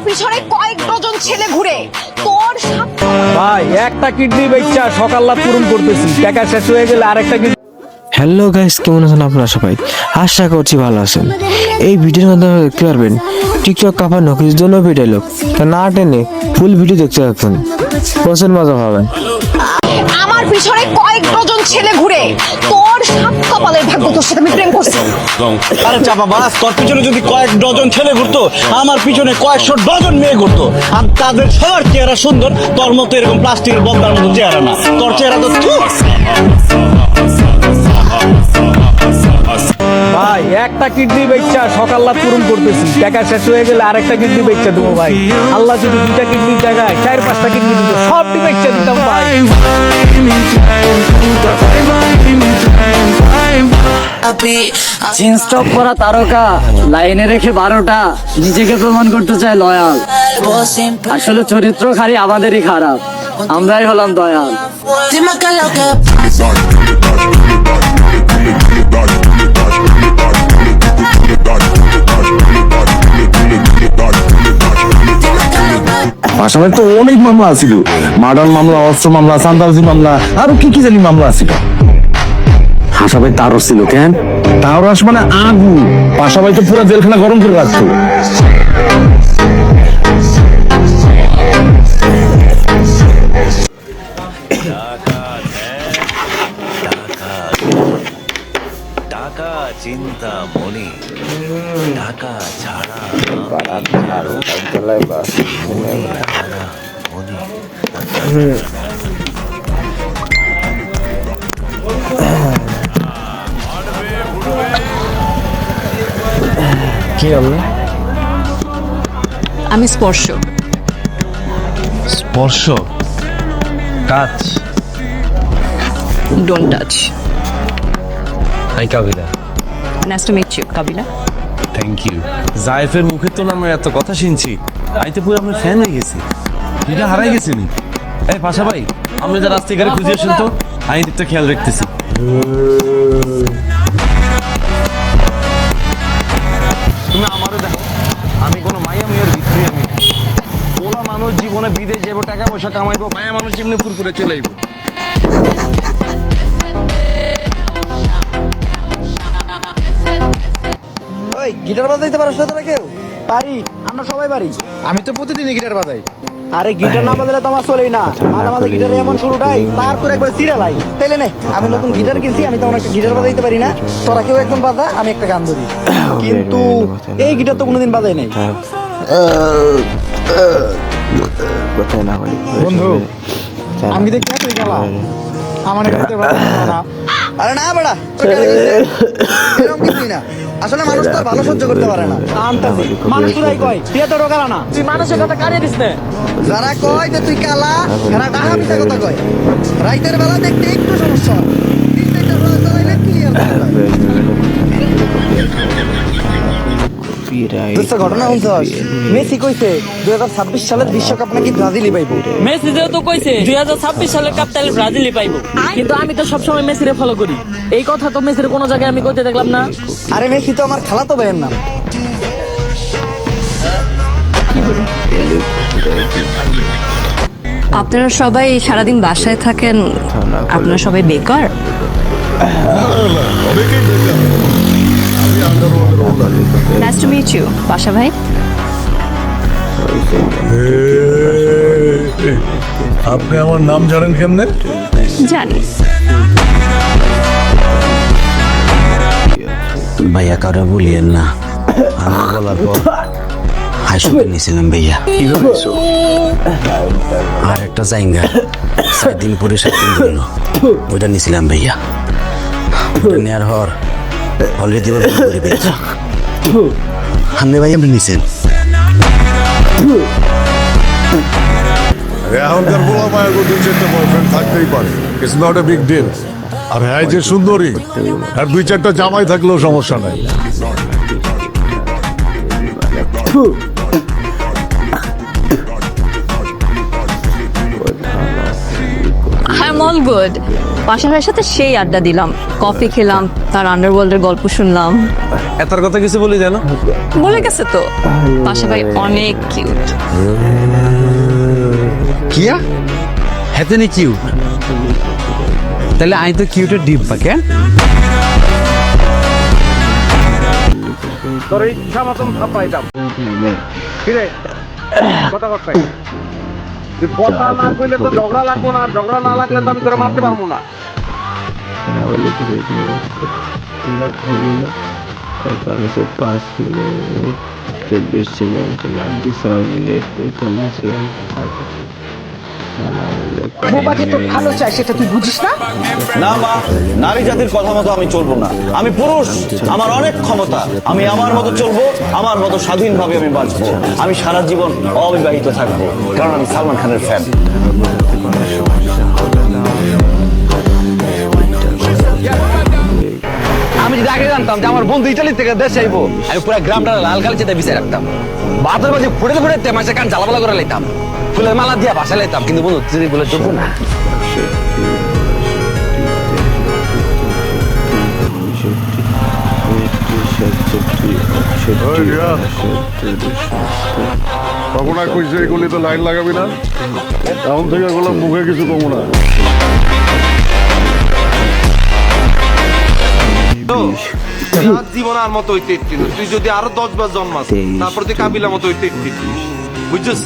পিছনে কয়েক ডজন ছেলে ঘুরে তোর ভাই একটা কিডনি বেচা সকাল্লা পূরণ করতেছি, টাকা শেষ হয়ে গেলে আরেকটা কিডনি। হ্যালো গাইস, কেমন আছেন আপনারা সবাই? আশা করছি ভালো আছেন। এই ভিডিওর মাধ্যমে দেখতে পারবেন টিকটক কাপড় নকরির জন্য ভিডিও লোক, তা না টেনে ফুল ভিডিও দেখতে থাকুন, প্রচুর মজা পাবেন। আমার পিছনে কয়েক ডজন ছেলে ঘুরে তোর সাত কপালের ভাগ্য তোর সাথে আমি প্রেম করছি। আরে চাপা বাস, তোর পিছনে যদি কয়েক ডজন ছেলে ঘুরতো, আমার পিছনে কয়েকশো ডজন মেয়ে ঘুরতো, আর তাদের সবার চেহারা সুন্দর, তোর মতো এরকম প্লাস্টিকের বদলার মতো চেহারা না। তোর চেহারা তো ভাই একটা কিডনি বেচা সকাল্লা পূরণ করতেছি, টাকা শেষ হয়ে গেলে আরেকটা কিডনি বেচা দেবো ভাই। আল্লাহ যদি দুইটা কিডনির জায়গায় 4-5টা কিডনি দিত, সবটি বেচা দিতাম ভাই। জিন্স টপ পরা তারকা লাইনে রেখে 12টা নিজেকে প্রমাণ করতে চায় লয়াল। আসলে চরিত্র খালি আমাদেরই খারাপ, আমরাই হলাম দয়াল। আসামে তো অনেক মামলা আছিল, মার্ডার মামলা, অস্ত্র মামলা, সান্দাবাজি মামলা, আরো কি কি জানি মামলা আছিল। হাসাবাই তারও ছিল কেন? তারও আস মানে আগুন, পাশাবাই তো পুরো জেলখানা গরম করে রাখতো। টাকা চিন্তা মনি, টাকা ছাড়া মনি। কি হলো? আমি স্পর্শ। স্পর্শ, touch. Don't touch. Hi Kabila. Nice to meet you Kabila. Thank you. জায়েফের মুখে তো আমরা এত কথা শুনছি, আমি তো পুরো আপনার ফ্যান হয়ে গেছি। এটা হারাই গেছি নি। এই পাশা ভাই, আমরা যা রাস্তাঘাটে খুঁজে আসুন তো, আমি দিকটা খেয়াল রাখতেছি। তুমি আমারও দেখো, আমি কোনো মাইয়া মেয়ের ভিতরে আমি ওরা মানুষ জীবনে বিদেশ যাবো, টাকা পয়সা কামাইবো, মায়া মানুষ জীবনে ফুরফুরে চলে আইবো। ওই গিটার বাজাইতে পারো তোরা কেউ? পারি, আমরা সবাই পারি। আমি তো প্রতিদিনই গিটার বাজাই। আরে গিটার না বাজালে তো আমার চলেই না। মাঝে মাঝে গিটারে এমন শুরুটাই, তারপরে একবার সিরিয়ালাই। তাইলে নে, আমি নতুন গিটার কিনছি, আমি তেমন একটা গিটার বাজাইতে পারি না। তোরা কেউ একদম বাজা, আমি একটা গান ধরি। কিন্তু এই গিটার তো কোনোদিন বাজাই নাই। বন্ধু, আমি দেখতে তুই গেলাম আমার এখানে না। আরে না বেড়া, এরকম কিছুই না। আসলে মানুষ তো ভালো সহ্য করতে পারে না। মানুষ তোরাই কয় তুই এত রোগালা না, তুই মানুষের কথা কারিয়ে দিস না। যারা কয় যে তুই কালা, এরা ডাহা মিথ্যা কথা কয়। রাইতের বেলা দেখতে একটু সমস্যা হয়, তিন চারটা রোজ চালাইলে ক্লিয়ার হয়ে যায়। ঘটনা শুনছস? মেসি কইছে 2026 সালের বিশ্বকাপ নাকি ব্রাজিলই পাইবো। মেসি যেহেতু কইছে 2026 সালের কাপ তাহলে ব্রাজিলই পাইবো, কিন্তু আমি তো সবসময় মেসিরে ফলো করি। এই কথা তো মেসির কোনো জায়গায় আমি কইতে দেখলাম না। আরে মেসি তো আমার খালাতো ভাইয়ের নাম। আপনারা সবাই সারাদিন বাসায় থাকেন, আপনারা সবাই বেকার? নাইস টু মিট ইউ পাশা ভাই। আপনি আমার নাম জানেন কেমনে? জানি। ভাইয়া কারো বলিয়েন না, আমার বলার পর হাসুকে নিয়েছিলাম ভাইয়া। আর একটা জাইঙ্গা 7 দিন পরে 7 দিন ধরল, ওইটা নিয়েছিলাম ভাইয়া। ওটা নেওয়ার পর অলরেডি করে পেয়েছি। আপনি ভাই আপনি নিছেন? এখনকার বলা মায়ের 2-4টা বয়ফ্রেন্ড থাকতেই পারে, it's not a big deal. আর হ্যাঁ, যে সুন্দরী, আর 2-4টা জামাই থাকলেও সমস্যা নাই। I am all good. Pasha ভাইয়ের সাথে সেই আড্ডা দিলাম, কফি খেলাম, তার আন্ডারওয়ার্ল্ডের গল্প শুনলাম। এতার কথা কিছু বলি জানো? বলে গেছে তো, পাশা ভাই অনেক কিউট। কিয়া হেতে নি কিউ তাহলে আই তো কিউটের ডিব্বা কেন তোর ইচ্ছা মতন থাপাইতাম কিরে কথা কথা কথা না কইলে তো ঝগড়া লাগবো না, ঝগড়া না লাগলে তো আমি তোরা মারতে পারবো না। না মা, নারী জাতির কথা মতো আমি চলবো না। আমি পুরুষ, আমার অনেক ক্ষমতা। আমি আমার মতো চলবো, আমার মতো স্বাধীনভাবে আমি বাঁচবো। আমি সারা জীবন অবিবাহিত থাকবো, কারণ আমি সালমান খানের ফ্যান। আমি যদি আগে জানতাম যে আমার বন্ধু ইটালি থেকে দেশে আইবো, আমি পুরো গ্রামটা লাল কালি চেতে বিচার রাখতাম। বাতের বাজে ফুটে ফুটে মাসে কান জ্বালাপালা করে লাইতাম, ফুলের মালা দিয়া বাসা লাইতাম। কিন্তু বন্ধু যদি বলে চলবো না। তখন আর কইছে এগুলি তো লাইন লাগাবি না, এখন থেকে এগুলো মুখে কিছু কমো না। জীবন আর মতো হইতে ইচ্ছিল, তুই যদি আরো 10 বার জন্মাস তারপর তুই কাবিলার মতো হইতে ইচ্ছিল, বুঝছিস?